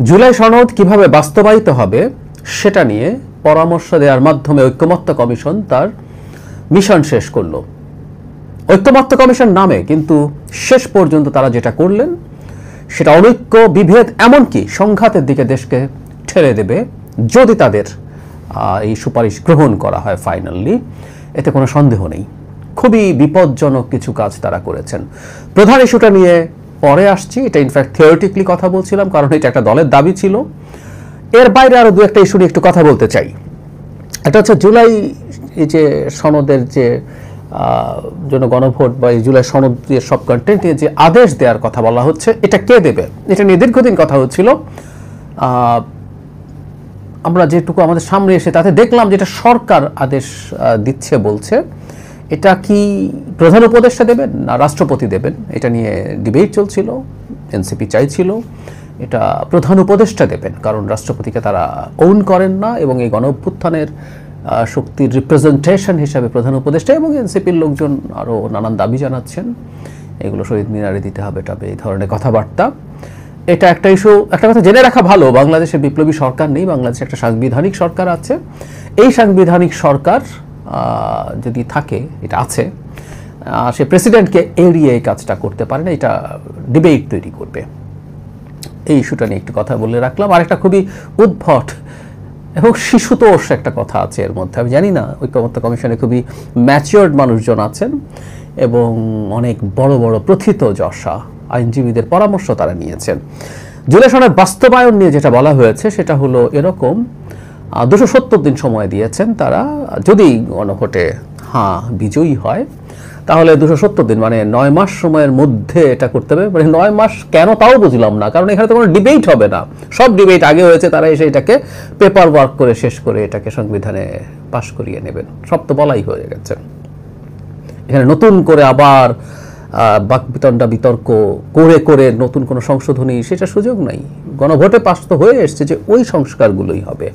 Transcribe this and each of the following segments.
জুলাই সনদ কিভাবে বাস্তবায়িত হবে সেটা নিয়ে পরামর্শ দেওয়ার মাধ্যমে ঐক্যমত্য কমিশন তার মিশন শেষ করল। ঐক্যমত্য কমিশন নামে কিন্তু শেষ পর্যন্ত তারা যেটা করলেন সেটা অনৈক্য, বিভেদ, এমনকি সংঘাতের দিকে দেশকে ঠেলে দেবে যদি তাদের এই সুপারিশ গ্রহণ করা হয় ফাইনালি। এতে কোনো সন্দেহ নেই, খুবই বিপজ্জনক কিছু কাজ তারা করেছেন। প্রধান ইস্যুটা নিয়ে পরে আসছি, এটা ইনফ্যাক্ট থিওরিটিক্যালি কথা বলছিলাম কারণ এটা একটা দলের দাবি ছিল। এর বাইরে আরও দু একটা ইস্যু নিয়ে একটু কথা বলতে চাই। একটা হচ্ছে জুলাই এই যে সনদের যে জন্য গণভোট বা এই জুলাই সনদ দিয়ে সব কন্টেন্ট নিয়ে যে আদেশ দেওয়ার কথা বলা হচ্ছে, এটা কে দেবে? এটা নিয়ে দীর্ঘদিন কথা হচ্ছিল। আমরা যেটুকু আমাদের সামনে এসে তাতে দেখলাম যেটা সরকার আদেশ দিচ্ছে বলছে। এটা কি প্রধান উপদেষ্টা দেবেন না রাষ্ট্রপতি দেবেন, এটা নিয়ে ডিবেট চলছিল। এনসিপি চাইছিল এটা প্রধান উপদেষ্টা দেবেন, কারণ রাষ্ট্রপতিকে তারা ওন করেন না এবং এই গণ অভ্যুত্থানের শক্তির রিপ্রেজেন্টেশন হিসাবে প্রধান উপদেষ্টা, এবং এনসিপির লোকজন আরও নানান দাবি জানাচ্ছেন এগুলো শহীদ মিনারে দিতে হবে তবে এই ধরনের কথাবার্তা। এটা একটা ইস্যু। একটা কথা জেনে রাখা ভালো, বাংলাদেশে বিপ্লবী সরকার নেই, বাংলাদেশে একটা সাংবিধানিক সরকার আছে। এই সাংবিধানিক সরকার যদি থাকে, এটা আছে, সে প্রেসিডেন্টকে এড়িয়ে এই কাজটা করতে পারে না, এটা ডিবেট তৈরি করবে। এই ইস্যুটা নিয়ে একটু কথা বলে রাখলাম। আর একটা খুবই উদ্ভট এবং শিশুতোষ একটা কথা আছে এর মধ্যে। আমি জানি না, ঐক্যমত্য কমিশনে খুবই ম্যাচিওর্ড মানুষজন আছেন এবং অনেক বড় বড় প্রথিত যশা আইনজীবীদের পরামর্শ তারা নিয়েছেন। জুলাই সনদ বাস্তবায়ন নিয়ে যেটা বলা হয়েছে সেটা হলো এরকম, 270 দিন সময় দিয়েছেন তারা। যদি গণভোটে বিজয়ী হয় তাহলে 270 দিন মানে 9 মাস সময়ের মধ্যে এটা করতে হবে। মানে 9 মাস কেন তাও বুঝলাম না, কারণ এখানে তো কোনো ডিবেট হবে না। সব ডিবেট আগে হয়েছে, তারা এসে এটাকে পেপার ওয়ার্ক করে শেষ করে এটাকে সংবিধানে পাশ করিয়ে নেবেন। সব তো বলাই হয়ে গেছে। এখানে নতুন করে আবার বাকবিতণ্ডা বিতর্ক করে করে নতুন কোনো সংশোধনী সেটা সুযোগ নাই। গণভোটে পাশ তো হয়ে এসছে যে ওই সংস্কারগুলোই হবে।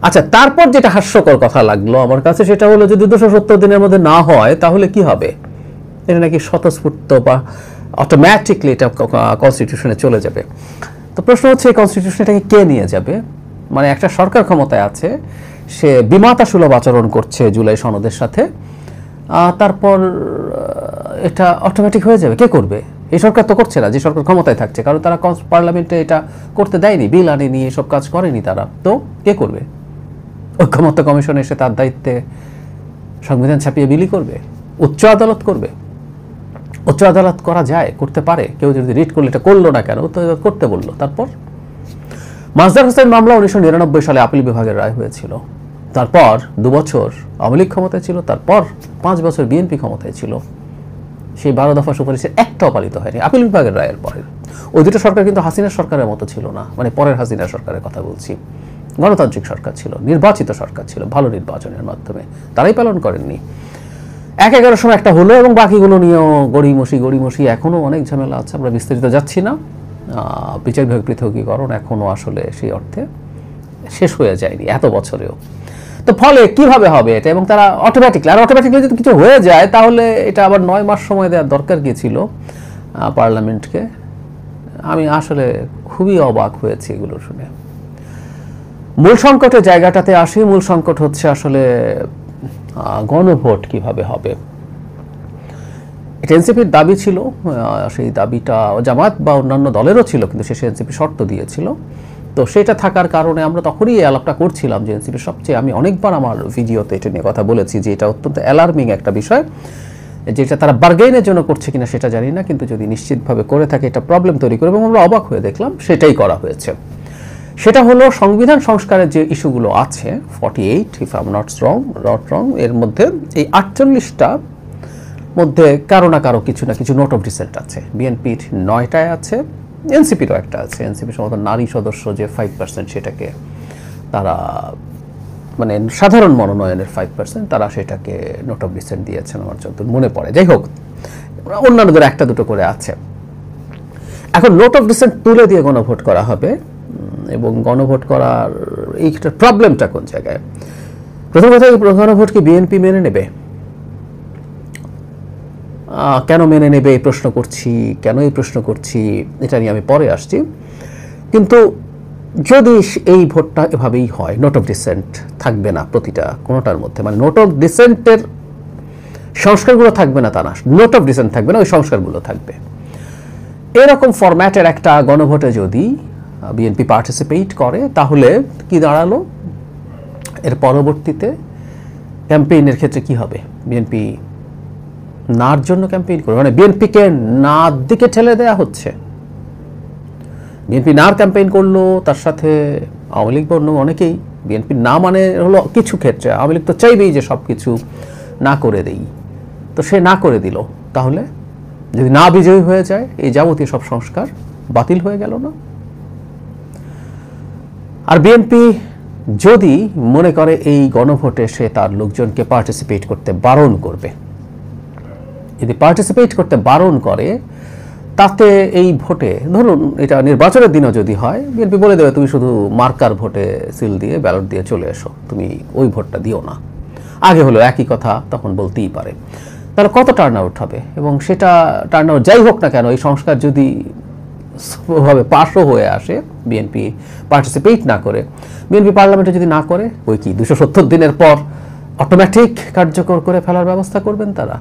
আচ্ছা, তারপর যেটা হাস্যকর কথা লাগলো আমার কাছে সেটা হলো যদি 270 দিনের মধ্যে না হয় তাহলে কি হবে? এটা নাকি স্বতঃস্ফূর্ত বা অটোমেটিকলি এটা কনস্টিটিউশনে চলে যাবে। তো প্রশ্ন হচ্ছে এই কনস্টিটিউশনটাকে কে নিয়ে যাবে? মানে একটা সরকার ক্ষমতায় আছে, সে বিমাতা সুলভ আচরণ করছে জুলাই সনদের সাথে, তারপর এটা অটোমেটিক হয়ে যাবে। কে করবে? এই সরকার তো করছে না, যে সরকার ক্ষমতায় থাকছে, কারণ তারা পার্লামেন্টে এটা করতে দেয়নি, বিল আনেনি, এসব কাজ করেনি তারা। তো কে করবে? ঐক্যমত্য কমিশন এসে তার দায়িত্বে সংবিধান ছাপিয়ে বিলি করবে? উচ্চ আদালত করবে? উচ্চ আদালত করা যায়, করতে পারে। কেউ যদি রিট করলে এটা করলো না কেন? তো করতে বললো। তারপর মাজদার হোসেন মামলা 1999 সালে আপিল বিভাগের রায় হয়েছিল। তারপর 2 বছর আওয়ামী লীগ ক্ষমতায় ছিল, তারপর 5 বছর বিএনপি ক্ষমতায় ছিল। সেই 12 দফা সুপারিশের একটাও পালিত হয়নি আপিল বিভাগের রায়ের পরে। ওই দুটো সরকার কিন্তু হাসিনার সরকারের মতো ছিল না, মানে পরের হাসিনার সরকারের কথা বলছি। গণতান্ত্রিক সরকার ছিল, নির্বাচিত সরকার ছিল, ভালো নির্বাচনের মাধ্যমে। তারাই পালন করেননি। 1/11 সময় একটা হলো এবং বাকিগুলো নিয়েও গড়িমসি এখনও অনেক ঝামেলা আছে। আমরা বিস্তারিত যাচ্ছি না। বিচার বিভাগ পৃথকীকরণ এখনও আসলে সেই অর্থে শেষ হয়ে যায়নি এত বছরেও। তো ফলে কিভাবে হবে এটা? এবং তারা অটোমেটিকলি যদি কিছু হয়ে যায় তাহলে এটা আবার 9 মাস সময় দেওয়ার দরকার গিয়েছিল পার্লামেন্টকে। আমি আসলে খুবই অবাক হয়েছি এগুলো শুনে। মূল সংকটের জায়গাটাতে আসি। মূল সংকট হচ্ছে আসলে গণভোট কিভাবে হবে। এটা এনসিপির দাবি ছিল, সেই দাবিটা জামায়াত বা অন্যান্য দলেরও ছিল, কিন্তু শেষে এনসিপি শর্ত দিয়েছিল। তো সেটা থাকার কারণে আমরা তখনই এই আলাপটা করছিলাম যে এনসিপির সবচেয়ে, আমি অনেকবার আমার ভিডিওতে এটা নিয়ে কথা বলেছি যে এটা অত্যন্ত অ্যালার্মিং একটা বিষয়, যেটা তারা বার্গেইনের জন্য করছে কিনা সেটা জানি না, কিন্তু যদি নিশ্চিতভাবে করে থাকে এটা প্রবলেম তৈরি করে। এবং আমরা অবাক হয়ে দেখলাম সেটাই করা হয়েছে। সেটা হলো সংবিধান সংস্কারের যে ইস্যুগুলো আছে 48, if I am not wrong, এর মধ্যে এই 48টা মধ্যে কারো না কারো কিছু না কিছু নোট অফ ডিসেন্ট আছে। বিএনপির 9টায় আছে, এনসিপিরও একটা আছে। এনসিপির সম্ভবত নারী সদস্য যে 5% সেটাকে তারা, মানে সাধারণ মনোনয়নের 5%, তারা সেটাকে নোট অফ ডিসেন্ট দিয়েছেন আমার যতদূর মনে পড়ে। যাই হোক, অন্যান্যদের একটা দুটো করে আছে। এখন নোট অফ ডিসেন্ট তুলে দিয়ে গণভোট করা হবে। এবং গণভোট করার এইটা প্রবলেমটা কোন জায়গায়? প্রথম কথা, গণভোট কি বিএনপি মেনে নেবে? কেন মেনে নেবে এই প্রশ্ন করছি, এটা নিয়ে আমি পরে আসছি। কিন্তু যদি এই ভোটটা এভাবেই হয়, নোট অফ ডিসেন্ট থাকবে না প্রতিটা কোনোটার মধ্যে, মানে নোট অফ ডিসেন্টের সংস্কারগুলো থাকবে না তা না, নোট অফ ডিসেন্ট থাকবে না, ওই সংস্কারগুলো থাকবে। এরকম ফরম্যাটের একটা গণভোটে যদি বিএনপি পার্টিসিপেট করে তাহলে কি দাঁড়ালো, এর পরবর্তীতে ক্যাম্পেইনের ক্ষেত্রে কি হবে? বিএনপি নার জন্য ক্যাম্পেইন করবে, মানে বিএনপিকে নার দিকে ঠেলে দেওয়া হচ্ছে। বিএনপি নার ক্যাম্পেইন করলো, তার সাথে আওয়ামী লীগ বর্ণ অনেকেই বিএনপি না মানে হলো কিছু ক্ষেত্রে আওয়ামী লীগ তো চাইবেই যে সব কিছু না করে দেই, তো সে না করে দিল, তাহলে যদি না বিজয়ী হয়ে যায় এই যাবতীয় সব সংস্কার বাতিল হয়ে গেল না? আর বিএনপি যদি মনে করে এই গণভোটে সে তার লোকজনকে পার্টিসিপেট করতে বারণ করবে, যদি পার্টিসিপেট করতে বারণ করে, তাতে এই ভোটে, ধরুন এটা নির্বাচনের দিনও যদি হয়, বিএনপি বলে দেবে তুমি শুধু মার্কার ভোটে সিল দিয়ে ব্যালট দিয়ে চলে এসো, তুমি ওই ভোটটা দিও না। আগে হলো একই কথা, তখন বলতেই পারে। তাহলে কত টার্ন আউট হবে? এবং সেটা টার্ন আউট যাই হোক না কেন, এই সংস্কার যদি ভাবে পাশও হয়ে আসে, বিএনপি পার্টিসিপেট না করে, বিএনপি পার্লামেন্টে যদি না করে, ওই কি 270 দিনের পর অটোমেটিক কার্যকর করে ফেলার ব্যবস্থা করবেন তারা?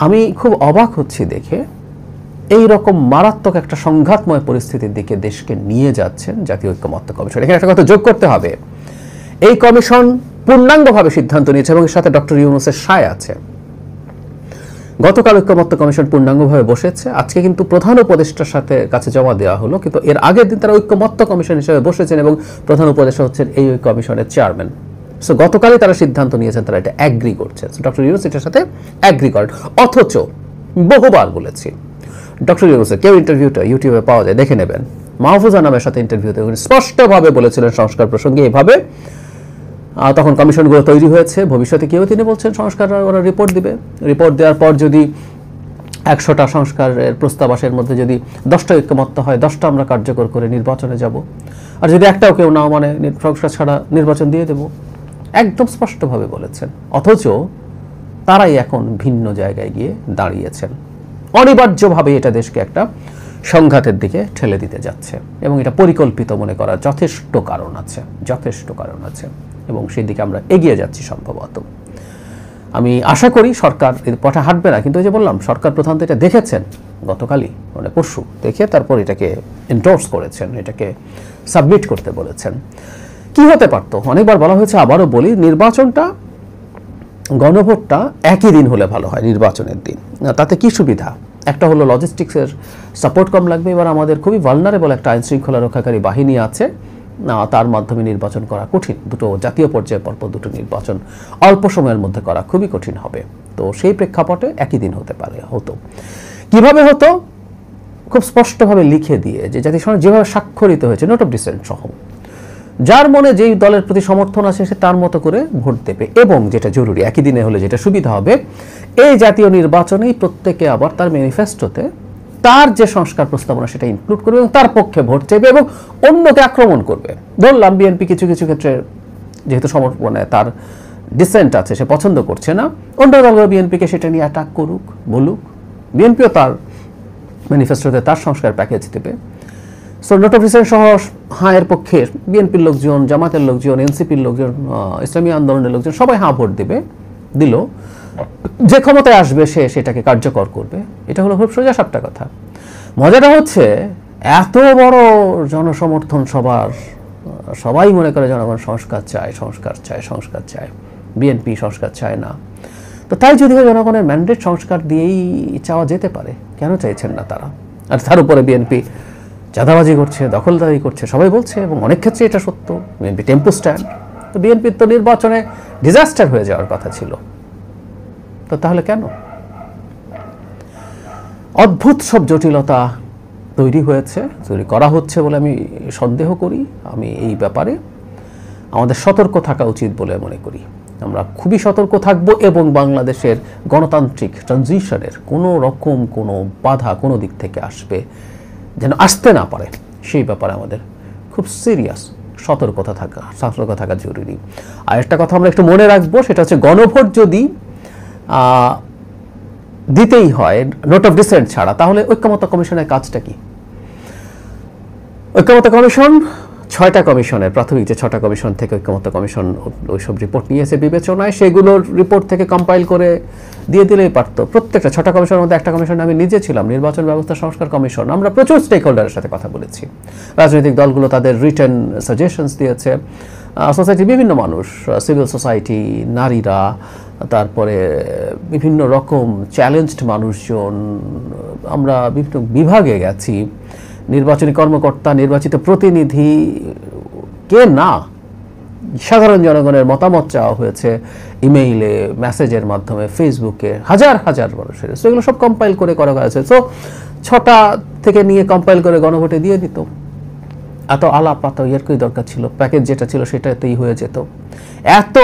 আমি খুব অবাক হচ্ছি দেখে, এই রকম মারাত্মক একটা সংঘাতময় পরিস্থিতির দিকে দেশকে নিয়ে যাচ্ছেন জাতীয় ঐক্যমত্য কমিশন। এখানে একটা কথা যোগ করতে হবে, এই কমিশন পূর্ণাঙ্গভাবে সিদ্ধান্ত নিয়েছে এবং এর সাথে ডক্টর ইউনূসের সায় আছে। গতকাল ঐক্যমত্য কমিশন পূর্ণাঙ্গভাবে বসেছে, আজকে কিন্তু প্রধান উপদেষ্টার সাথে কাছে জমা দেওয়া হলো, কিন্তু এর আগের দিন তারা ঐক্যমত্য কমিশন হিসেবে বসেছেন এবং প্রধান উপদেষ্টা হচ্ছেন এই কমিশনের চেয়ারম্যান। সো গতকালই তারা সিদ্ধান্ত নিয়েছেন, তারা এটা অ্যাগ্রি করছেন। ডক্টর ইউনূস এটার সাথে অ্যাগ্রি করেন, অথচ বহুবার বলেছি ডক্টর ইউনূসের, কেউ ইন্টারভিউটা ইউটিউবে পাওয়া যায়, দেখে নেবেন, মাহফুজা নামের সাথে ইন্টারভিউতে স্পষ্টভাবে বলেছিলেন সংস্কার প্রসঙ্গে এভাবে, তখন কমিশনগুলো তৈরি হয়েছে, ভবিষ্যতে কেউ তিনি বলছেন সংস্কার ওরা রিপোর্ট দিবে, রিপোর্ট দেওয়ার পর যদি 100টা সংস্কারের প্রস্তাব আসের মধ্যে যদি 10টা ঐক্যমত্য হয়, 10টা আমরা কার্যকর করে নির্বাচনে যাব, আর যদি একটাও কেউ না মানে সংস্কার ছাড়া নির্বাচন দিয়ে দেব, একদম স্পষ্টভাবে বলেছেন। অথচ তারাই এখন ভিন্ন জায়গায় গিয়ে দাঁড়িয়েছেন, অনিবার্যভাবে এটা দেশকে একটা সংঘাতের দিকে ঠেলে দিতে যাচ্ছে, এবং এটা পরিকল্পিত মনে করার যথেষ্ট কারণ আছে, যথেষ্ট কারণ আছে, এবং সেই দিকে আমরা এগিয়ে যাচ্ছি সম্ভবত। আমি আশা করি সরকার এর পথে হাঁটবে না, কিন্তু ওই যে বললাম সরকার প্রধান তো এটা দেখেছেন গতকালই, মানে পরশু দেখে তারপর এটাকে এন্ডোর্স করেছেন, এটাকে সাবমিট করতে বলেছেন। কি হতে পারতো? অনেকবার বলা হয়েছে, আবারও বলি, নির্বাচনটা, গণভোটটা একই দিন হলে ভালো হয় নির্বাচনের দিন। তাতে কি সুবিধা? একটা হলো লজিস্টিক্সের সাপোর্ট কম লাগবে। এবার আমাদের খুবই ভালনারেবল একটা আইন শৃঙ্খলা রক্ষাকারী বাহিনী আছে, তার মাধ্যমে নির্বাচন করা কঠিন। দুটো জাতীয় পর্যায়ে পরপর দুটো নির্বাচন অল্প সময়ের মধ্যে করা খুবই কঠিন হবে। তো সেই প্রেক্ষাপটে একই দিন হতে পারে, হতো। কিভাবে হতো? খুব স্পষ্টভাবে লিখে দিয়ে, যে জাতিসংঘ যেভাবে স্বাক্ষরিত হয়েছে নোট অফ ডিসেন্ট সহ, যার মনে যেই দলের প্রতি সমর্থন আছে সে তার মতো করে ভোট দেবে। এবং যেটা জরুরি, একই দিনে হলে যেটা সুবিধা হবে, এই জাতীয় নির্বাচনেই প্রত্যেকে আবার তার ম্যানিফেস্টোতে তার যে সংস্কার প্রস্তাবনা সেটা ইনক্লুড করবে এবং তার পক্ষে ভোট চাইবে এবং অন্যকে আক্রমণ করবে। ধরলাম বিএনপি কিছু কিছু ক্ষেত্রে যেহেতু মানে তার ডিসেন্ট আছে, সে পছন্দ করছে না, অন্য দলগুলো বিএনপিকে সেটা নিয়ে অ্যাটাক করুক, বলুক, বিএনপিও তার ম্যানিফেস্টোতে তার সংস্কার প্যাকেজ দেবে। সো নোট অফ ডিসেন্ট সহ হাঁয়ের পক্ষে বিএনপির লোকজন, জামাতের লোকজন, এনসিপির লোকজন, ইসলামী আন্দোলনের লোকজন সবাই হাঁ ভোট দেবে, দিল, যে ক্ষমতায় আসবে সে সেটাকে কার্যকর করবে। এটা হলো খুব সোজা সাপটা কথা। মজাটা হচ্ছে, এত বড় জনসমর্থন সবার, সবাই মনে করে জনগণ সংস্কার চায়, সংস্কার চায়, সংস্কার চায়, বিএনপি সংস্কার চায় না। তো তাই যদি জনগণের ম্যান্ডেট সংস্কার দিয়েই চাওয়া যেতে পারে, কেন চাইছেন না তারা? আর তার উপরে বিএনপি চাঁদাবাজি করছে, দখলদারি করছে, সবাই বলছে, এবং অনেক ক্ষেত্রে এটা সত্য। বিএনপি টেম্পো স্ট্যান্ড, তো বিএনপির তো নির্বাচনে ডিজাস্টার হয়ে যাওয়ার কথা ছিল, তো তাহলে কেন? অদ্ভুত সব জটিলতা তৈরি হয়েছে, তৈরি করা হচ্ছে বলে আমি সন্দেহ করি। আমি এই ব্যাপারে আমাদের সতর্ক থাকা উচিত বলে মনে করি। আমরা খুবই সতর্ক থাকব এবং বাংলাদেশের গণতান্ত্রিক ট্রানজিশনের কোনো রকম কোনো বাধা কোনো দিক থেকে আসবে যেন আসতে না পারে, সেই ব্যাপারে আমাদের খুব সিরিয়াস সতর্ক থাকা জরুরি। আর একটা কথা আমরা একটু মনে রাখবো, সেটা হচ্ছে গণভোট যদি দিতেই হয় নোট অফ ডিসেন্ট ছাড়া, তাহলে ঐক্যমত্য কমিশনের কাজটা কি? ঐক্যমত্য কমিশন 6টা কমিশনের প্রাথমিক যে 6টা কমিশন থেকে ঐক্যমত্য কমিশন ওইসব রিপোর্ট নিয়েছে বিবেচনায়, সেগুলোর রিপোর্ট থেকে কম্পাইল করে দিয়ে দিলেই পারতো। প্রত্যেকটা 6টা কমিশনের মধ্যে একটা কমিশন আমি নিজে ছিলাম, নির্বাচন ব্যবস্থা সংস্কার কমিশন। আমরা প্রচুর স্টেক হোল্ডারের সাথে কথা বলেছি, রাজনৈতিক দলগুলো তাদের রিটেন সাজেশনস দিয়েছে, সোসাইটির বিভিন্ন মানুষ, সিভিল সোসাইটি, নারীরা, তারপরে বিভিন্ন রকম চ্যালেঞ্জড মানুষজন, আমরা বিভিন্ন বিভাগে গেছি, নির্বাচনী কর্মকর্তা, নির্বাচিত প্রতিনিধি, কে না, সাধারণ জনগণের মতামত চাওয়া হয়েছে ইমেইলে, মেসেজের মাধ্যমে, ফেসবুকে, হাজার হাজার মানুষের। সো এগুলো সব কম্পাইল করে করা হয়েছে। সো 6টা থেকে নিয়ে কম্পাইল করে গণভোটে দিয়ে দিত। এত আলাপ এত ইয়ের কী দরকার ছিল? প্যাকেজ যেটা ছিল সেটাতেই হয়ে যেত। এত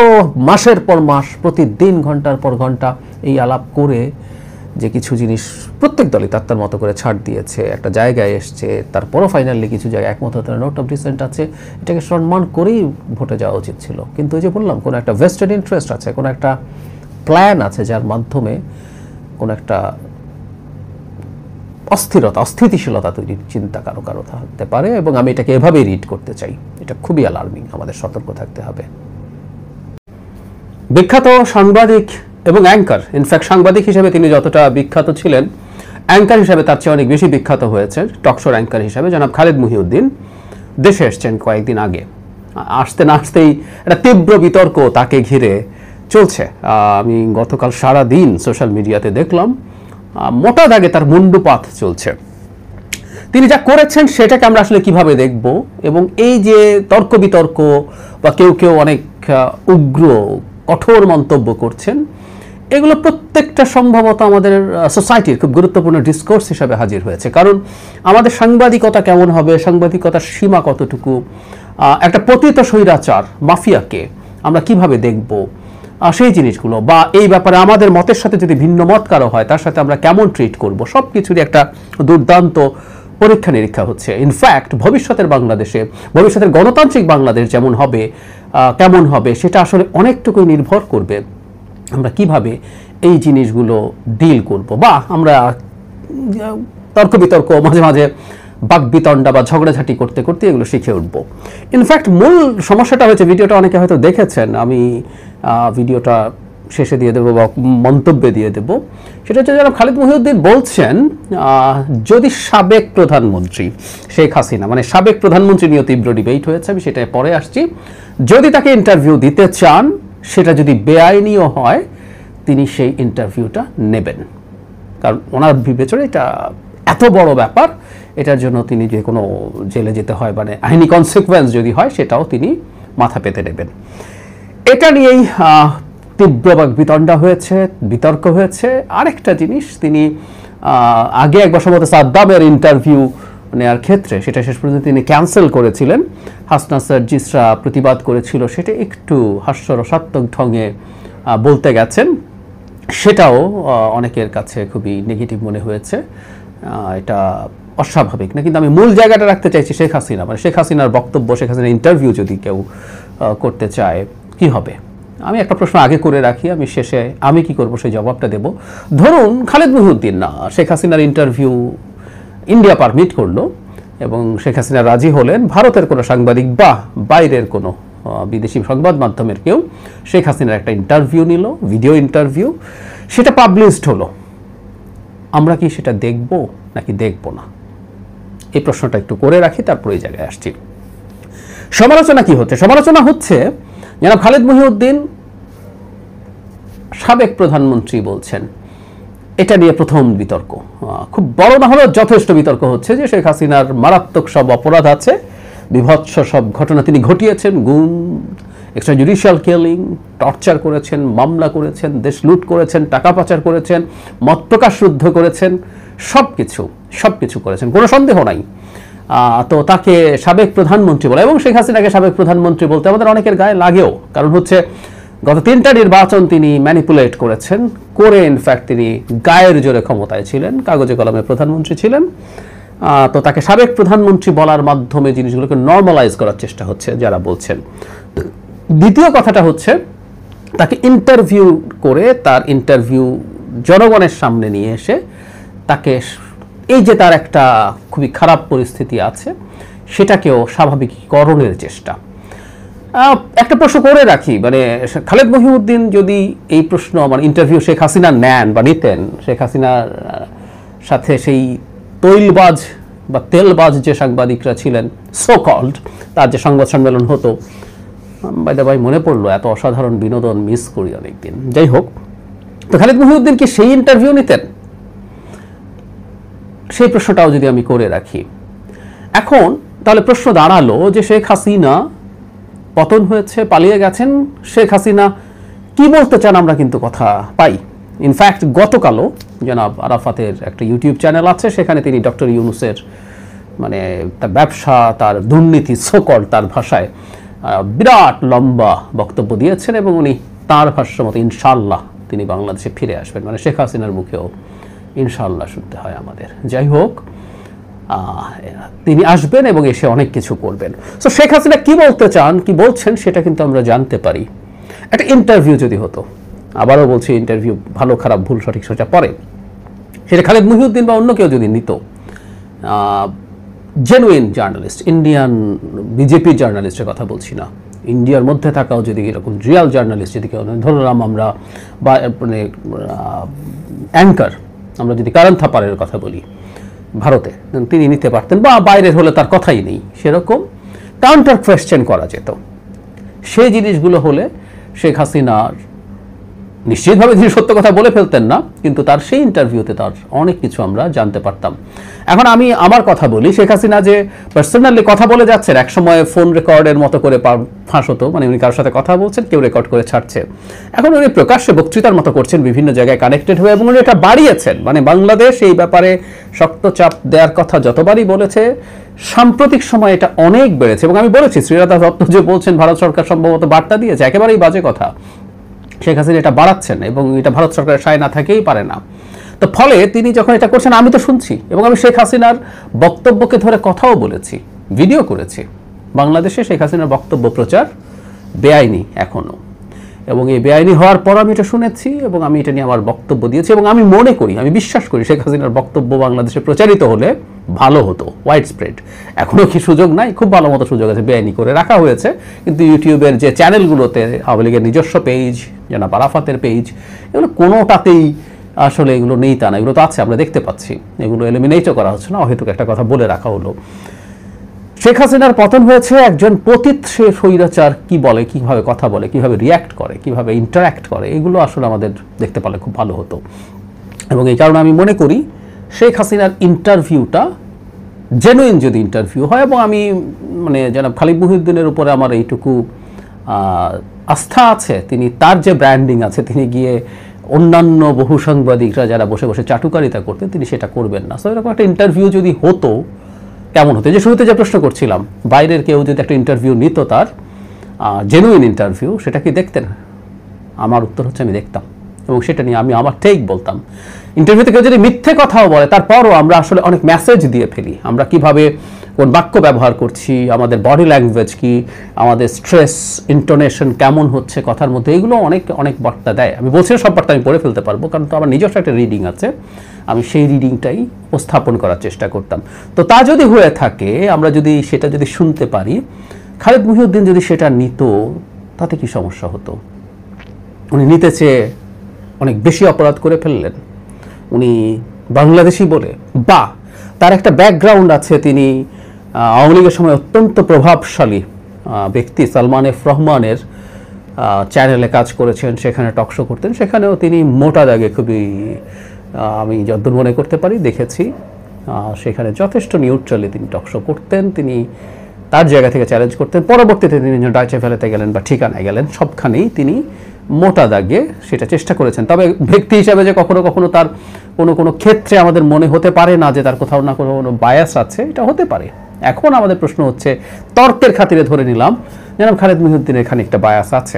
মাসের পর মাস, প্রতিদিন ঘন্টার পর ঘন্টা এই আলাপ করে যে কিছু জিনিস প্রত্যেক দলই তার মতো করে ছাড় দিয়েছে, একটা জায়গায় এসছে, তারপরও ফাইনালি কিছু জায়গায় একমত হতে নোট অফ ডিসেন্ট আছে, এটাকে সম্মান করেই ভোটে যাওয়া উচিত ছিল। কিন্তু ওই যে বললাম, কোনো একটা ভেস্টেড ইন্টারেস্ট আছে, কোনো একটা প্ল্যান আছে যার মাধ্যমে কোনো একটা অস্থিতিশীলতা তৈরির চিন্তা কারো কারো থাকতে পারে, এবং আমি এটাকে এভাবেই রিড করতে চাই। এটা খুবই অ্যালার্মিং, আমাদের সতর্ক থাকতে হবে। বিখ্যাত সাংবাদিক এবং অ্যাঙ্কার, ইনফ্যাক্ট সাংবাদিক হিসেবে তিনি যতটা বিখ্যাত ছিলেন, অ্যাঙ্কার হিসেবে তার চেয়ে অনেক বেশি বিখ্যাত হয়েছে টকশোর অ্যাঙ্কার হিসেবে জনাব খালেদ মহিউদ্দিন দেশে এসছেন কয়েকদিন আগে। আসতে না আসতেই একটা তীব্র বিতর্ক তাকে ঘিরে চলছে। আমি গতকাল সারা দিন সোশ্যাল মিডিয়াতে দেখলাম মোটা দাগে তার মুন্ডুপাত চলছে। তিনি যা করেছেন সেটাকে আমরা আসলে কিভাবে দেখব, এবং এই যে তর্ক বিতর্ক বা কেউ কেউ অনেক উগ্র কঠোর মন্তব্য করছেন, এগুলো প্রত্যেকটা সম্ভবত আমাদের সোসাইটির খুব গুরুত্বপূর্ণ ডিসকোর্স হিসাবে হাজির হয়েছে। কারণ আমাদের সাংবাদিকতা কেমন হবে, সাংবাদিকতার সীমা কতটুকু, একটা পতিত স্বৈরাচার মাফিয়াকে আমরা কিভাবে দেখব, সেই জিনিসগুলো, বা এই ব্যাপারে আমাদের মতের সাথে যদি ভিন্ন মত কারো হয় তার সাথে আমরা কেমন ট্রিট করব, সব কিছুরই একটা দুর্দান্ত পরীক্ষা নিরীক্ষা হচ্ছে। ইনফ্যাক্ট ভবিষ্যতের বাংলাদেশে, ভবিষ্যতের গণতান্ত্রিক বাংলাদেশ যেমন হবে, কেমন হবে, সেটা আসলে অনেকটুকুই নির্ভর করবে আমরা কিভাবে এই জিনিসগুলো ডিল করব, বা আমরা তর্ক বিতর্ক, মাঝে মাঝে বাকবিতণ্ডা বা ঝগড়াঝাটি করতে করতে এগুলো শিখে উঠব। ইনফ্যাক্ট মূল সমস্যাটা হয়েছে, ভিডিওটা অনেকে হয়তো দেখেছেন, আমি ভিডিওটা শেষে দিয়ে দেবো বা মন্তব্যে দিয়ে দেবো, সেটা হচ্ছে যারা খালেদ মহিউদ্দিন বলছেন যদি সাবেক প্রধানমন্ত্রী শেখ হাসিনা, মানে সাবেক প্রধানমন্ত্রী নিয়ে তীব্র ডিবেট হয়েছে, আমি সেটাই পরে আসছি, যদি তাকে ইন্টারভিউ দিতে চান, সেটা যদি বেআইনিও হয়, তিনি সেই ইন্টারভিউটা নেবেন। কারণ ওনার বিবেচনা এটা এত বড় ব্যাপার, এটার জন্য তিনি যে কোনো জেলে যেতে হয়, মানে আইনি কনসিকুয়েন্স যদি হয় সেটাও তিনি মাথা পেতে নেবেন। এটা নিয়েই তীব্র বিতণ্ডা হয়েছে, বিতর্ক হয়েছে। আরেকটা জিনিস, তিনি আগে একবার সম্ভবত সাদ্দামের ইন্টারভিউ নেওয়ার ক্ষেত্রে সেটা শেষ পর্যন্ত তিনি ক্যান্সেল করেছিলেন, হাসনা সার্জিসরা প্রতিবাদ করেছিল, সেটা একটু হাস্যরসাত্মক ঢঙে বলতে গেছেন, সেটাও অনেকের কাছে খুবই নেগেটিভ মনে হয়েছে। এটা অস্বাভাবিক না, কিন্তু আমি মূল জায়গাটা রাখতে চাইছি শেখ হাসিনা, মানে শেখ হাসিনার বক্তব্য, শেখ হাসিনার ইন্টারভিউ যদি কেউ করতে চায় কি হবে। আমি একটা প্রশ্ন আগে করে রাখি, আমি শেষে আমি কি করব সেই জবাবটা দেব। ধরুন খালেদ মহিউদ্দিন না, শেখ হাসিনার ইন্টারভিউ ইন্ডিয়া পারমিট করলো এবং শেখ হাসিনা রাজি হলেন, ভারতের কোনো সাংবাদিক বা বাইরের কোনো বিদেশি সংবাদ মাধ্যমের কেউ শেখ হাসিনার একটা ইন্টারভিউ নিল, ভিডিও ইন্টারভিউ, সেটা পাবলিশড হলো, আমরা কি সেটা দেখব নাকি দেখব না? এই প্রশ্নটা একটু করে রাখি, তারপরে এই জায়গায় আসছি। সমালোচনা কি হচ্ছে? সমালোচনা হচ্ছে জনাব খালেদ মহিউদ্দিন সাবেক প্রধানমন্ত্রী বলছেন, এটা নিয়ে প্রথম বিতর্ক, খুব বড় না হলেও যথেষ্ট বিতর্ক হচ্ছে যে শেখ হাসিনার মারাত্মক সব অপরাধ আছে, বিভৎস সব ঘটনা তিনি ঘটিয়েছেন, গুম, এক্সট্রা জুডিশিয়াল কিলিং, টর্চার করেছেন, মামলা করেছেন, দেশ লুট করেছেন, টাকা পাচার করেছেন, মত প্রকাশ রুদ্ধ করেছেন, সব কিছু করেছেন, কোনো সন্দেহ নাই। তো তাকে সাবেক প্রধানমন্ত্রী বলে, এবং শেখ হাসিনাকে সাবেক প্রধানমন্ত্রী বলতে আমাদের অনেকের গায়ে লাগেও, কারণ হচ্ছে গত 3টা নির্বাচন তিনি ম্যানিপুলেট করেছেন, করে ইনফ্যাক্ট তিনি গায়ের জোরে ক্ষমতায় ছিলেন, কাগজে কলমে প্রধানমন্ত্রী ছিলেন। তো তাকে সাবেক প্রধানমন্ত্রী বলার মাধ্যমে জিনিসগুলোকে নর্মালাইজ করার চেষ্টা হচ্ছে যারা বলছেন। দ্বিতীয় কথাটা হচ্ছে, তাকে ইন্টারভিউ করে তার ইন্টারভিউ জনগণের সামনে নিয়ে এসে তাকে, এই যে তার একটা খুবই খারাপ পরিস্থিতি আছে, সেটাকেও স্বাভাবিকীকরণের চেষ্টা। একটা প্রশ্ন করে রাখি, মানে খালেদ মহিউদ্দিন যদি এই প্রশ্ন আমার ইন্টারভিউ শেখ হাসিনা নেন বা নিতেন, শেখ হাসিনার সাথে সেই তৈলবাজ বা তেলবাজ যে সাংবাদিকরা ছিলেন সো কল্ড, তার যে সংবাদ সম্মেলন হতো, বাইদা ভাই মনে পড়লো এত অসাধারণ বিনোদন মিস করি অনেকদিন। যাই হোক, তো খালেদ মহিউদ্দিন কি সেই ইন্টারভিউ নিতেন? সেই প্রশ্নটাও যদি আমি করে রাখি, এখন তাহলে প্রশ্ন দাঁড়ালো যে শেখ হাসিনা পতন হয়েছে, পালিয়ে গেছেন, শেখ হাসিনা কি বলতে চান আমরা কিন্তু কথা পাই। ইনফ্যাক্ট গতকালও জনাব আরাফাতের একটা ইউটিউব চ্যানেল আছে, সেখানে তিনি ডক্টর ইউনূসের মানে তার ব্যবসা, তার দুর্নীতি, সকল তার ভাষায় বিরাট লম্বা বক্তব্য দিয়েছেন এবং উনি তাঁর ভাষ্য মতো ইনশাল্লাহ তিনি বাংলাদেশে ফিরে আসবেন, মানে শেখ হাসিনার মুখেও ইনশাল্লাহ শুনতে হয় আমাদের। যাই হোক, তিনি আসবেন এবং এসে অনেক কিছু করবেন। সো শেখ হাসিনা কি বলতে চান, কি বলছেন, সেটা কিন্তু আমরা জানতে পারি। একটা ইন্টারভিউ যদি হতো, আবারও বলছি ইন্টারভিউ ভালো খারাপ ভুল সঠিক সোজা পরে, সেটা খালেদ মহিউদ্দিন বা অন্য কেউ যদি নিত, জেনুইন জার্নালিস্ট, ইন্ডিয়ান বিজেপি জার্নালিস্টের কথা বলছি না, ইন্ডিয়ার মধ্যে থাকাও যদি এরকম রিয়াল জার্নালিস্ট যদি কেউ ধরলাম আমরা, বা মানে অ্যাঙ্কার, আমরা যদি কারণ থাপারের কথা বলি ভারতে, তিনি নিতে পারতেন, বা বাইরের হলে তার কথাই নেই, সেরকম কাউন্টার কোয়েশ্চেন করা যেত। সেই জিনিসগুলো হলে শেখ হাসিনার নিশ্চিতভাবে তিনি সত্য কথা বলে ফেলতেন না, কিন্তু তার সেই ইন্টারভিউতে তার অনেক কিছু আমরা জানতে পারতাম। এখন আমি আমার কথা বলি, শেখ হাসিনা যে পার্সোনালি কথা বলে যাচ্ছেন, একসময় ফোন রেকর্ডের মতো করে ফাঁস হতো, মানে উনি কারোর সাথে কথা বলছেন, কেউ রেকর্ড করে ছাড়ছে, এখন উনি প্রকাশ্যে বক্তৃতার মতো করছেন বিভিন্ন জায়গায় কানেক্টেড হয়ে, এবং উনি এটা বাড়িয়েছেন। মানে বাংলাদেশ এই ব্যাপারে শক্ত চাপ দেওয়ার কথা যতবারই বলেছে, সাম্প্রতিক সময় এটা অনেক বেড়েছে। এবং আমি বলেছি, শ্রীরাধা দত্ত যে বলছেন ভারত সরকার সম্ভবত বার্তা দিয়েছে, একেবারেই বাজে কথা। শেখ হাসিনা এটা বাড়াচ্ছেন এবং এটা ভারত সরকারের সায় না থাকেই পারে না। তো ফলে তিনি যখন এটা করছেন, আমি তো শুনছি, এবং আমি শেখ হাসিনার বক্তব্যকে ধরে কথাও বলেছি, ভিডিও করেছি। বাংলাদেশে শেখ হাসিনার বক্তব্য প্রচার বেআইনি এখনও, এবং এই বেআইনি হওয়ার পর আমি এটা শুনেছি এবং আমি এটা নিয়ে আমার বক্তব্য দিয়েছি। এবং আমি মনে করি, আমি বিশ্বাস করি, শেখ হাসিনার বক্তব্য বাংলাদেশে প্রচারিত হলে ভালো হতো, ওয়াইড স্প্রেড। এখনও কি সুযোগ নাই? খুব ভালো মতো সুযোগ আছে, বেআইনি করে রাখা হয়েছে। কিন্তু ইউটিউবের যে চ্যানেলগুলোতে আওয়ামী লীগের নিজস্ব পেজ, জনাব আরাফাতের পেজ, এগুলো কোনোটাতেই আসলে এগুলো নেই তা না, এগুলো তো আছে, আমরা দেখতে পাচ্ছি। এগুলো এলিমিনেটও করা হচ্ছে না, অহেতুক একটা কথা বলে রাখা হলো। শেখ হাসিনার পতন হয়েছে, একজন পতিত সে স্বৈরাচার কি বলে, কিভাবে কথা বলে, কিভাবে রিয়্যাক্ট করে, কিভাবে ইন্টারাক্ট করে, এগুলো আসলে আমাদের দেখতে পারলে খুব ভালো হতো। এবং এই কারণে আমি মনে করি শেখ হাসিনার ইন্টারভিউটা জেনুইন যদি ইন্টারভিউ হয়, এবং আমি মানে জনাব খালিদ মহিউদ্দিনের উপরে আমার এইটুকু আস্থা আছে, তিনি তার যে ব্র্যান্ডিং আছে, তিনি গিয়ে অন্যান্য বহু সাংবাদিকরা যারা বসে বসে চাটুকারিতা করতেন, তিনি সেটা করবেন না। সো এরকম একটা ইন্টারভিউ যদি হতো কেমন হতো? যে শুরুতে যে প্রশ্ন করছিলাম, বাইরের কেউ যদি একটা ইন্টারভিউ নিত, তার জেনুইন ইন্টারভিউ, সেটা কি দেখতেন? আমার উত্তর হচ্ছে আমি দেখতাম, এবং সেটা নিয়ে আমি আমার টেক বলতাম। ইন্টারভিউতে কেউ যদি মিথ্যে কথাও বলে, তারপরও আমরা আসলে অনেক মেসেজ দিয়ে ফেলি, আমরা কিভাবে কোন বাক্য ব্যবহার করছি, আমাদের বডি ল্যাঙ্গুয়েজ কি, আমাদের স্ট্রেস ইন্টোনেশন কেমন হচ্ছে কথার মধ্যে, এগুলো অনেক অনেক বার্তা দেয়। আমি বলছি সব বার্তা আমি পড়ে ফেলতে পারবো, কারণ তো আমার নিজস্ব একটা রিডিং আছে, আমি সেই রিডিংটাই উপস্থাপন করার চেষ্টা করতাম। তো তা যদি হয়ে থাকে, আমরা যদি সেটা যদি শুনতে পারি, খালেদ মহিউদ্দিন যদি সেটা নিত, তাতে কি সমস্যা হতো? উনি নিতে চেয়ে অনেক বেশি অপরাধ করে ফেললেন, উনি বাংলাদেশি বলে, বা তার একটা ব্যাকগ্রাউন্ড আছে, তিনি আওয়ামী লীগের সময় অত্যন্ত প্রভাবশালী ব্যক্তি সালমান এফ রহমানের চ্যানেলে কাজ করেছেন, সেখানে টকশো করতেন, সেখানেও তিনি মোটা দাগে খুবই, আমি যতদূর মনে করতে পারি দেখেছি, সেখানে যথেষ্ট নিউট্রালি তিনি টকশো করতেন, তিনি তার জায়গা থেকে চ্যালেঞ্জ করতেন। পরবর্তীতে তিনি ডাইচে ফেলেতে গেলেন বা ঠিকানায় গেলেন, সবখানেই তিনি মোটা দাগে সেটা চেষ্টা করেছেন। তবে ব্যক্তি হিসাবে যে কখনো কখনো তার কোনো কোনো ক্ষেত্রে আমাদের মনে হতে পারে না যে তার কোথাও না কোনো বায়াস আছে, এটা হতে পারে। এখন আমাদের প্রশ্ন হচ্ছে, তর্কের খাতিরে ধরে নিলাম যেন খালেদ মহিউদ্দিনের খানিকটা বায়াস আছে।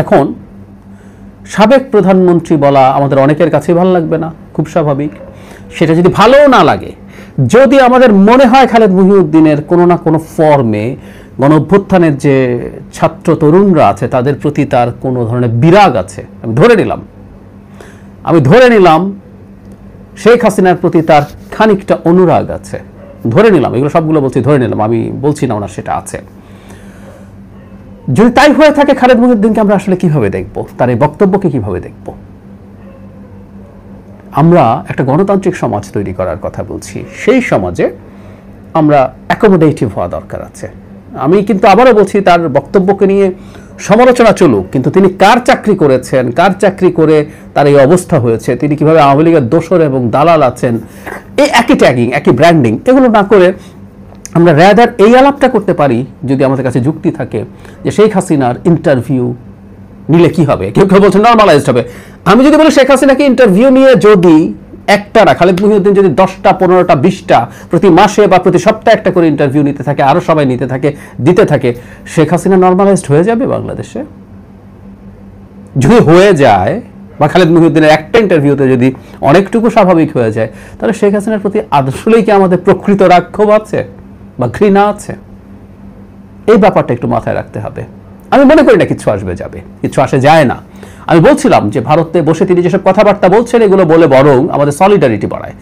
এখন সাবেক প্রধানমন্ত্রী বলা আমাদের অনেকের কাছেই ভালো লাগবে না, খুব স্বাভাবিক। সেটা যদি ভালোও না লাগে, যদি আমাদের মনে হয় খালেদ মহিউদ্দিনের কোনো না কোনো ফর্মে গণ অভ্যুত্থানের যে ছাত্র তরুণরা আছে তাদের প্রতি তার কোনো ধরনের বিরাগ আছে, আমি ধরে নিলাম শেখ হাসিনার প্রতি তার খানিকটা অনুরাগ আছে, ধরে নিলাম, এগুলো সবগুলো বলছি ধরে নিলাম, আমি বলছি না ওনার সেটা আছে, যদি তাই হয়ে থাকে খালেদ মহিউদ্দিনকে আমরা আসলে কিভাবে দেখব, তার এই বক্তব্যকে কিভাবে দেখব? আমরা একটা গণতান্ত্রিক সমাজ তৈরি করার কথা বলছি, সেই সমাজে আমরা অ্যাকোমোডেটিভ হওয়া দরকার আছে। আমি কিন্তু আবারও বলছি তার বক্তব্যকে নিয়ে সমালোচনা চলুক, কিন্তু তিনি কার চাকরি করেছেন, কার চাকরি করে তার এই অবস্থা হয়েছে, তিনি কিভাবে আওয়ামী লীগের দোসর এবং দালাল আছেন, এই একই ট্যাগিং, একই ব্র্যান্ডিং, এগুলো না করে আমরা র্যাদার এই আলাপটা করতে পারি, যদি আমাদের কাছে যুক্তি থাকে, যে শেখ হাসিনার ইন্টারভিউ নিলে কি হবে। কেউ কেউ বলছে নর্মালাইজড হবে। আমি যদি বলি শেখ হাসিনাকে ইন্টারভিউ নিয়ে যদি একটা না, খালেদ মহিউদ্দিন যদি 10টা 15টা 20টা প্রতি মাসে বা প্রতি সপ্তাহে একটা করে ইন্টারভিউ নিতে থাকে, আরও সবাই নিতে থাকে, দিতে থাকে, শেখ হাসিনা নর্মালাইজড হয়ে যাবে বাংলাদেশে? যদি হয়ে যায়, বা খালেদ মহিউদ্দিনের একটা ইন্টারভিউতে যদি অনেকটুকু স্বাভাবিক হয়ে যায়, তাহলে শেখ হাসিনার প্রতি আসলেই কি আমাদের প্রকৃত রাক্ষোভ আছে বা ঘৃণা আছে? এই ব্যাপারটা একটু মাথায় রাখতে হবে। আমি মনে করি না কিছু আসবে যাবে, কিছু আসে যায় না। আমি বলছিলাম যে ভারতে বসে তিনি যেসব কথাবার্তা বলছেন, এগুলো বলে বরং আমাদের সলিডারিটি বাড়ায়।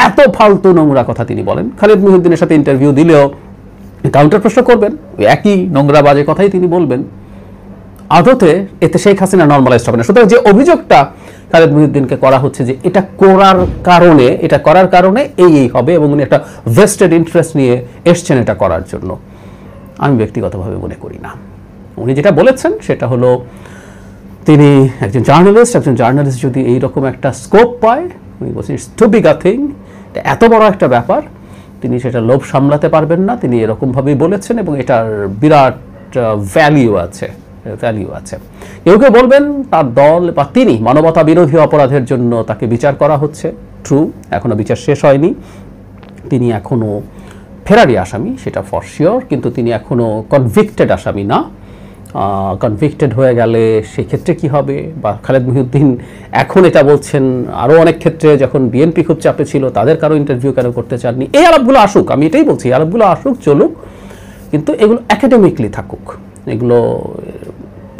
এত ফালতু নোংরা কথা তিনি বলেন, খালেদ মহিউদ্দিনের সাথে ইন্টারভিউ দিলেও কাউন্টার প্রশ্ন করবেন, ওই একই নোংরা বাজে কথাই তিনি বলবেন। আদতে এতে শেখ হাসিনা নর্মালাইজড হবে না। সুতরাং যে অভিযোগটা খালেদ মহিউদ্দিনকে করা হচ্ছে যে এটা করার কারণে এই হবে, এবং উনি একটা ভেস্টেড ইন্টারেস্ট নিয়ে এসছেন এটা করার জন্য, আমি ব্যক্তিগতভাবে মনে করি না। উনি যেটা বলেছেন সেটা হলো, তিনি একজন জার্নালিস্ট যদি এইরকম একটা স্কোপ পায়, উনি বলছেন it's too big a thing, এত বড় একটা ব্যাপার, তিনি সেটা লোভ সামলাতে পারবেন না, তিনি এরকমভাবেই বলেছেন, এবং এটার বিরাট ভ্যালিউ আছে। কেউ কেউ বলবেন তার দল বা তিনি মানবতা বিরোধী অপরাধের জন্য তাকে বিচার করা হচ্ছে। ট্রু, এখনো বিচার শেষ হয়নি, তিনি এখনো ফেরারি আসামি, সেটা ফর শিওর, কিন্তু তিনি এখনো কনভিক্টেড আসামি না। কনভিক্টেড হয়ে গেলে সেক্ষেত্রে কি হবে? বা খালেদ মহিউদ্দিন এখন এটা বলছেন, আরও অনেক ক্ষেত্রে যখন বিএনপি খুব চাপে ছিল তাদের কারো ইন্টারভিউ কেন করতে চাননি? এই আলাপগুলো আসুক, আমি এটাই বলছি, আলাপগুলো আসুক, চলুক, কিন্তু এগুলো একাডেমিকলি থাকুক, এগুলো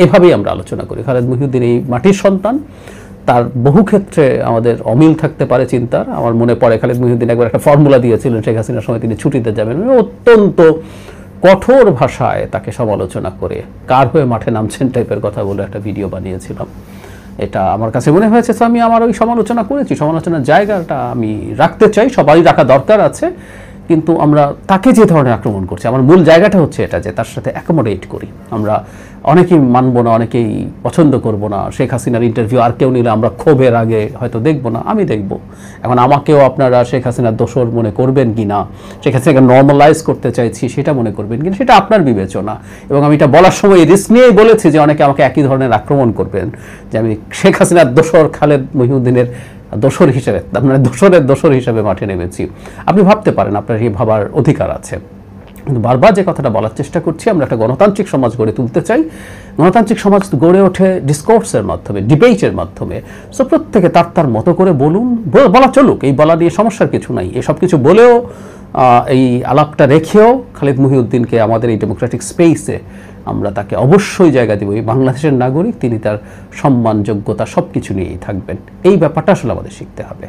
এভাবেই আমরা আলোচনা করি। খালেদ মহিউদ্দিন এই মাটির সন্তান, তার বহু ক্ষেত্রে আমাদের অমিল থাকতে পারে চিন্তার। আমার মনে পড়ে খালেদ মহিউদ্দিন একবার একটা ফর্মুলা দিয়েছিলেন শেখ হাসিনার সময় তিনি ছুটিতে যাবেন, অত্যন্ত কঠোর ভাষায় তাকে সমালোচনা করে কার হয়ে মাঠে নামছেন টাইপের কথা বলে একটা ভিডিও বানিয়েছিলাম। এটা আমার কাছে মনে হয়েছে, তো আমি আমার ওই সমালোচনা করেছি, সমালোচনার জায়গাটা আমি রাখতে চাই, সবারই রাখা দরকার আছে, কিন্তু আমরা তাকে যে ধরনের আক্রমণ করছি, আমার মূল জায়গাটা হচ্ছে এটা যে তার সাথে অ্যাকোমোডেট করি। আমরা অনেকেই মানব না, অনেকেই পছন্দ করব না। শেখ হাসিনার ইন্টারভিউ আর কেউ নিলে আমরা ক্ষোভের আগে হয়তো দেখব না, আমি দেখব। এখন আমাকেও আপনারা শেখ হাসিনার দোসর মনে করবেন কি না, শেখ হাসিনাকে নর্মালাইজ করতে চাইছি সেটা মনে করবেন কিনা, সেটা আপনার বিবেচনা। এবং আমি এটা বলার সময় রিস্ক নিয়েই বলেছি যে অনেকে আমাকে একই ধরনের আক্রমণ করবেন, যে আমি শেখ হাসিনার দোসর খালেদ মহিউদ্দিনের দোসর হিসেবে, আপনার দোসর হিসেবে মাঠে নেমেছি। আপনি ভাবতে পারেন, আপনার এই ভাবার অধিকার আছে, কিন্তু বারবার যে কথাটা বলার চেষ্টা করছি, আমরা একটা গণতান্ত্রিক সমাজ গড়ে তুলতে চাই। গণতান্ত্রিক সমাজ গড়ে ওঠে ডিসকোর্সের মাধ্যমে, ডিবেটের মাধ্যমে। সো প্রত্যেকে তার মতো করে বলা চলুক, এই বলা নিয়ে সমস্যার কিছু নাই। এসব কিছু বলেও, এই আলাপটা রেখেও খালেদ মহিউদ্দিনকে আমাদের এই ডেমোক্রেটিক স্পেসে আমরা তাকে অবশ্যই জায়গা দেব। এই বাংলাদেশের নাগরিক, তিনি তার সম্মান, যোগ্যতা সব কিছু নিয়েই থাকবেন। এই ব্যাপারটা আসলে আমাদের শিখতে হবে।